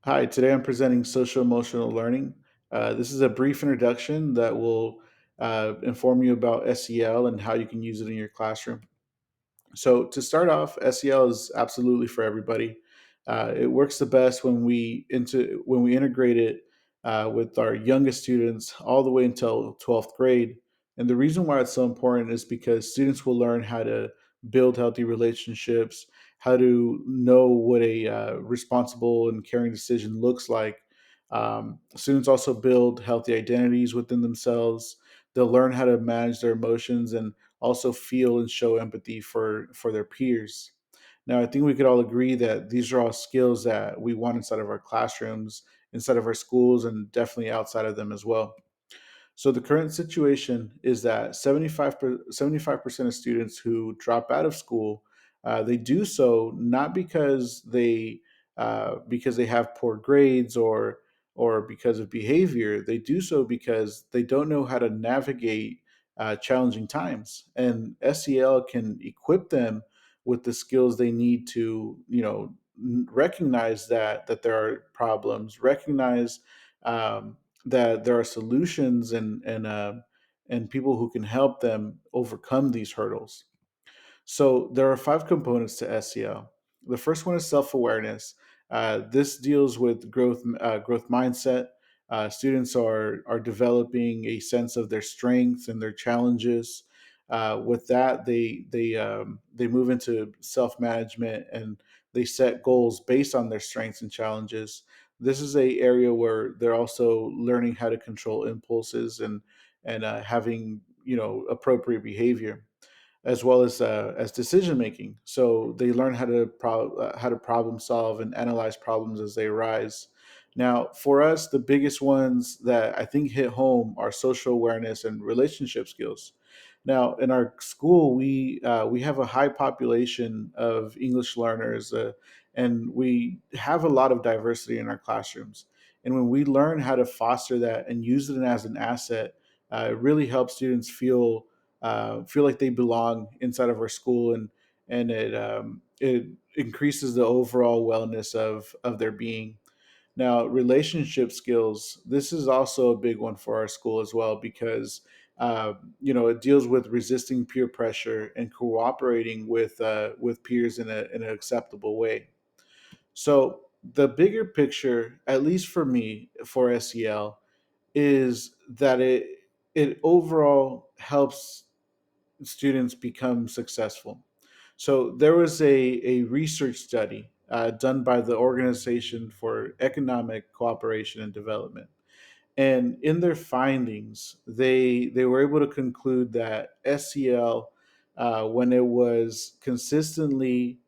Hi, today I'm presenting social emotional learning. This is a brief introduction that will inform you about SEL and how you can use it in your classroom. So to start off, SEL is absolutely for everybody. It works the best when we integrate it with our youngest students all the way until 12th grade. And the reason why it's so important is because students will learn how to build healthy relationships, how to know what a responsible and caring decision looks like. Students also build healthy identities within themselves. They'll learn how to manage their emotions and also feel and show empathy for their peers. Now, I think we could all agree that these are all skills that we want inside of our classrooms, inside of our schools, and definitely outside of them as well. So the current situation is that 75% of students who drop out of school, they do so not because they have poor grades or because of behavior. They do so because they don't know how to navigate challenging times, and SEL can equip them with the skills they need to, recognize that there are problems, recognize that there are solutions and people who can help them overcome these hurdles. So there are five components to SEL. The first one is self-awareness. This deals with growth mindset. Students are developing a sense of their strengths and their challenges. With that, they move into self-management and they set goals based on their strengths and challenges. This is a area where they're also learning how to control impulses and having appropriate behavior as decision making. So they learn how to problem solve and analyze problems as they arise. Now, for us, the biggest ones that I think hit home are social awareness and relationship skills. Now, in our school, we have a high population of English learners, and we have a lot of diversity in our classrooms. And when we learn how to foster that and use it as an asset, it really helps students feel like they belong inside of our school, and it increases the overall wellness of their being. Now, relationship skills. This is also a big one for our school as well because it deals with resisting peer pressure and cooperating with peers in an acceptable way. So the bigger picture, at least for me, for SEL, is that it overall helps students become successful. So there was a research study done by the Organization for Economic Cooperation and Development, and in their findings, they were able to conclude that SEL, when it was consistently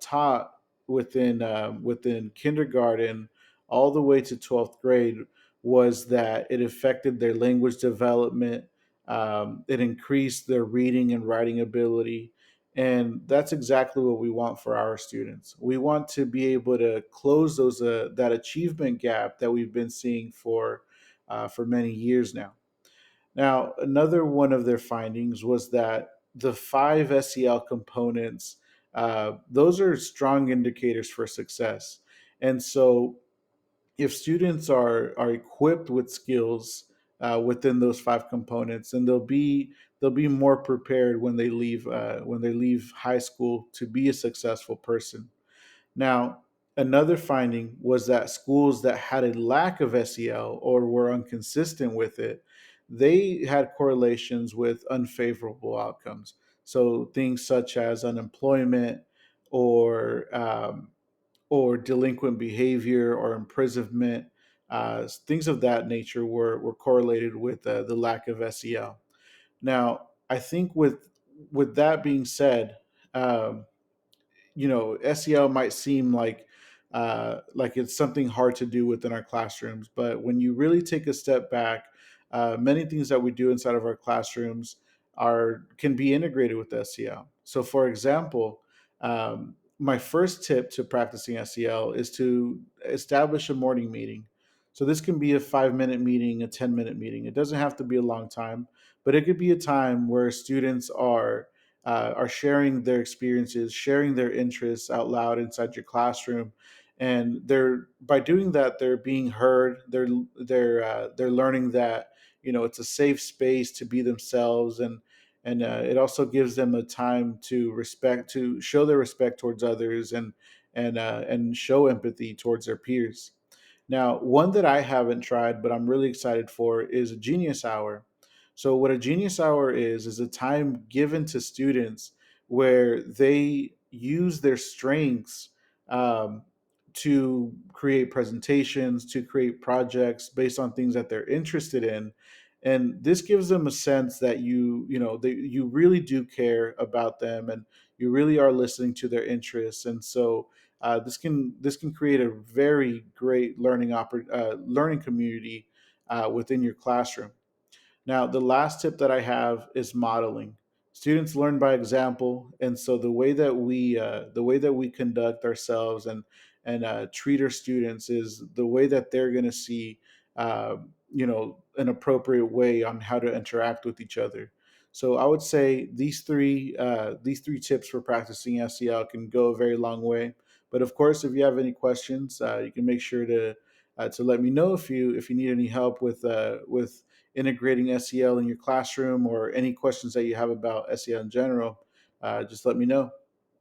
taught within kindergarten all the way to 12th grade, was that it affected their language development. It increased their reading and writing ability, and that's exactly what we want for our students. We want to be able to close those that achievement gap that we've been seeing for many years now. Now, another one of their findings was that the five SEL components, those are strong indicators for success. And so, if students are equipped with skills within those five components, then they'll be more prepared when they leave high school to be a successful person. Now, another finding was that schools that had a lack of SEL or were inconsistent with it, they had correlations with unfavorable outcomes. So things such as unemployment or or delinquent behavior or imprisonment, things of that nature were correlated with the lack of SEL. Now, I think with that being said, um, SEL might seem like it's something hard to do within our classrooms, but when you really take a step back, many things that we do inside of our classrooms are can be integrated with SEL. So, for example, my first tip to practicing SEL is to establish a morning meeting. So this can be a 5 minute meeting, a 10 minute meeting. It doesn't have to be a long time, but it could be a time where students are sharing their experiences, sharing their interests out loud inside your classroom, and they're by doing that they're being heard. They're learning that it's a safe space to be themselves, and it also gives them a time to show their respect towards others, and show empathy towards their peers. Now, one that I haven't tried, but I'm really excited for, is a Genius Hour. So, what a Genius Hour is a time given to students where they use their strengths um, to create presentations, to create projects based on things that they're interested in. And this gives them a sense that you really do care about them, and you really are listening to their interests. And so this can create a very great learning community within your classroom. Now, the last tip that I have is modeling. Students learn by example, and so the way that we conduct ourselves and treat our students is the way that they're going to see, an appropriate way on how to interact with each other. So I would say these three tips for practicing SEL can go a very long way. But of course, if you have any questions, you can make sure to let me know if you need any help with integrating SEL in your classroom, or any questions that you have about SEL in general. Just let me know.